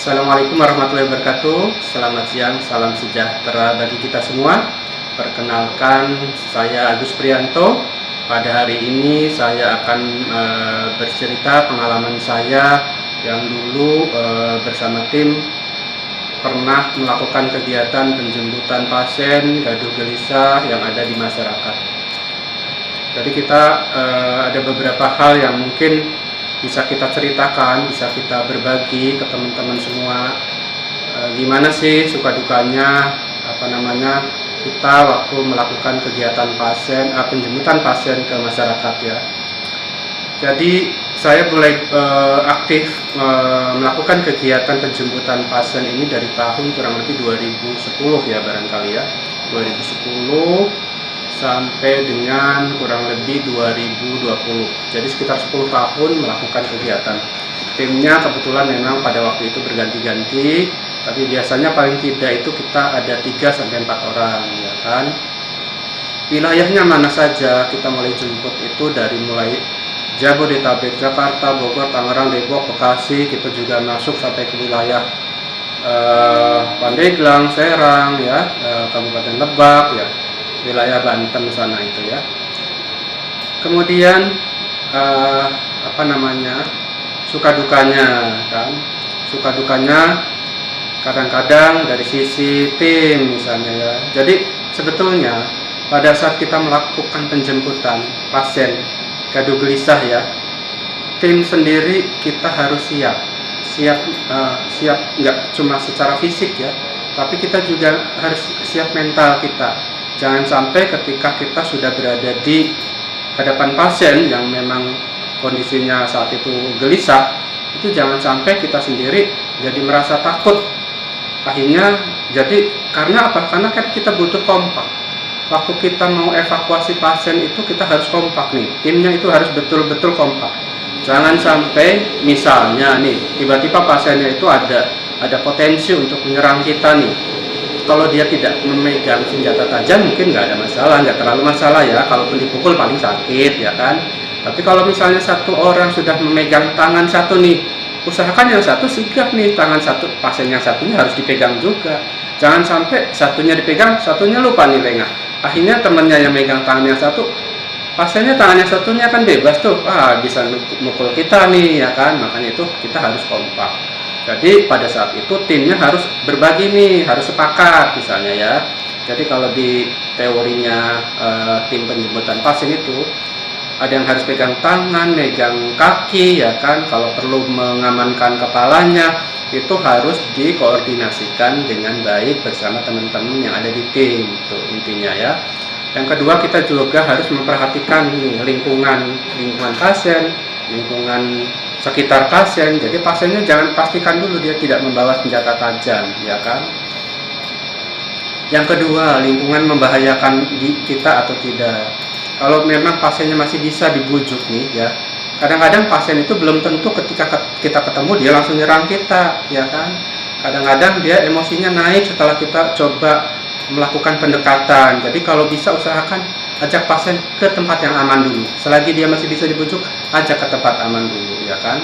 Assalamualaikum warahmatullahi wabarakatuh. Selamat siang, salam sejahtera bagi kita semua. Perkenalkan, saya Agus Prianto. Pada hari ini saya akan bercerita pengalaman saya yang dulu bersama tim pernah melakukan kegiatan penjemputan pasien gaduh gelisah yang ada di masyarakat. Jadi kita ada beberapa hal yang mungkin bisa kita ceritakan, bisa kita berbagi ke teman-teman semua. Gimana sih suka dukanya kita waktu melakukan kegiatan penjemputan pasien ke masyarakat ya. Jadi saya mulai aktif melakukan kegiatan penjemputan pasien ini dari tahun kurang lebih 2010 ya barangkali ya, 2010 sampai dengan kurang lebih 2020. Jadi sekitar 10 tahun melakukan kegiatan. Timnya kebetulan memang pada waktu itu berganti-ganti, tapi biasanya paling tidak itu kita ada 3-4 orang ya kan. Wilayahnya mana saja kita mulai jemput itu dari mulai Jabodetabek, Jakarta, Bogor, Tangerang, Depok, Bekasi. Kita juga masuk sampai ke wilayah Pandeglang, Serang ya, Kabupaten Lebak ya, wilayah Banten sana itu ya. Kemudian suka dukanya kan, suka dukanya kadang-kadang dari sisi tim misalnya ya. Jadi sebetulnya pada saat kita melakukan penjemputan pasien gaduh gelisah ya, tim sendiri kita harus siap nggak cuma secara fisik ya, tapi kita juga harus siap mental kita. Jangan sampai ketika kita sudah berada di hadapan pasien yang memang kondisinya saat itu gelisah, itu jangan sampai kita sendiri jadi merasa takut. Akhirnya jadi karena apa? Karena kan kita butuh kompak. Waktu kita mau evakuasi pasien itu kita harus kompak nih. Timnya itu harus betul-betul kompak. Jangan sampai misalnya nih tiba-tiba pasiennya itu ada potensi untuk menyerang kita nih. Kalau dia tidak memegang senjata tajam mungkin nggak ada masalah, nggak terlalu masalah ya. Kalaupun dipukul paling sakit ya kan. Tapi kalau misalnya satu orang sudah memegang tangan satu nih, usahakan yang satu sigap nih, tangan satu pasien yang satunya harus dipegang juga. Jangan sampai satunya dipegang, satunya lupa nih lengah. Akhirnya temannya yang megang tangan yang satu, pasiennya tangan yang satunya kan bebas tuh, bisa mukul kita nih ya kan. Makanya itu kita harus kompak. Jadi pada saat itu timnya harus berbagi nih, harus sepakat misalnya ya. Jadi kalau di teorinya tim penjemputan pasien itu ada yang harus pegang tangan, megang kaki ya kan. Kalau perlu mengamankan kepalanya itu harus dikoordinasikan dengan baik bersama teman-teman yang ada di tim itu intinya ya. Yang kedua kita juga harus memperhatikan nih, lingkungan pasien, lingkungan sekitar pasien. Jadi pasiennya jangan pastikan dulu dia tidak membawa senjata tajam ya kan. Yang kedua, lingkungan membahayakan kita atau tidak. Kalau memang pasiennya masih bisa dibujuk nih ya, kadang-kadang pasien itu belum tentu ketika kita ketemu dia langsung nyerang kita ya kan. Kadang-kadang dia emosinya naik setelah kita coba melakukan pendekatan. Jadi kalau bisa usahakan ajak pasien ke tempat yang aman dulu. Selagi dia masih bisa dibujuk, ajak ke tempat aman dulu ya kan.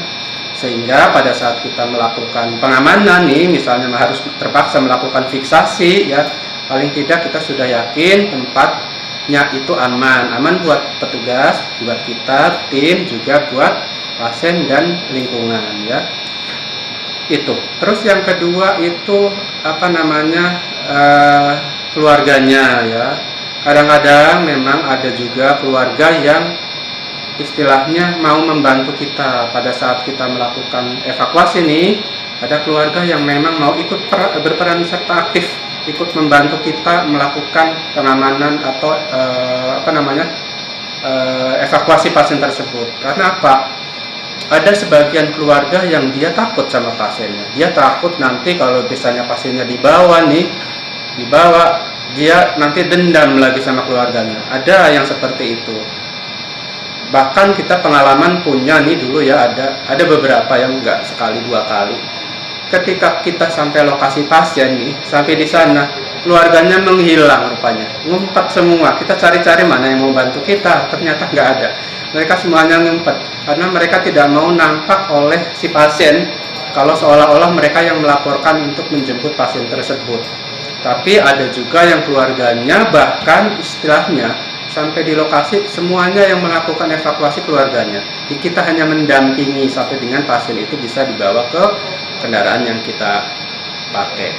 Sehingga pada saat kita melakukan pengamanan nih, misalnya harus terpaksa melakukan fiksasi ya, paling tidak kita sudah yakin tempatnya itu aman buat petugas, buat kita, tim, juga buat pasien dan lingkungan ya. Itu. Terus yang kedua itu keluarganya ya. Kadang-kadang memang ada juga keluarga yang istilahnya mau membantu kita pada saat kita melakukan evakuasi nih. Ada keluarga yang memang mau ikut berperan serta aktif, ikut membantu kita melakukan pengamanan atau evakuasi pasien tersebut. Karena apa? Ada sebagian keluarga yang dia takut sama pasiennya. Dia takut nanti kalau misalnya pasiennya dibawa, dia nanti dendam lagi sama keluarganya. Ada yang seperti itu. Bahkan kita pengalaman punya nih dulu ya, ada beberapa yang enggak sekali 2 kali. Ketika kita sampai lokasi pasien nih, sampai di sana keluarganya menghilang rupanya, ngumpet semua. Kita cari-cari mana yang mau bantu kita, ternyata nggak ada. Mereka semuanya ngumpet karena mereka tidak mau nampak oleh si pasien kalau seolah-olah mereka yang melaporkan untuk menjemput pasien tersebut. Tapi ada juga yang keluarganya bahkan istilahnya sampai di lokasi semuanya yang melakukan evakuasi keluarganya. Jadi kita hanya mendampingi sampai dengan pasien itu bisa dibawa ke kendaraan yang kita pakai.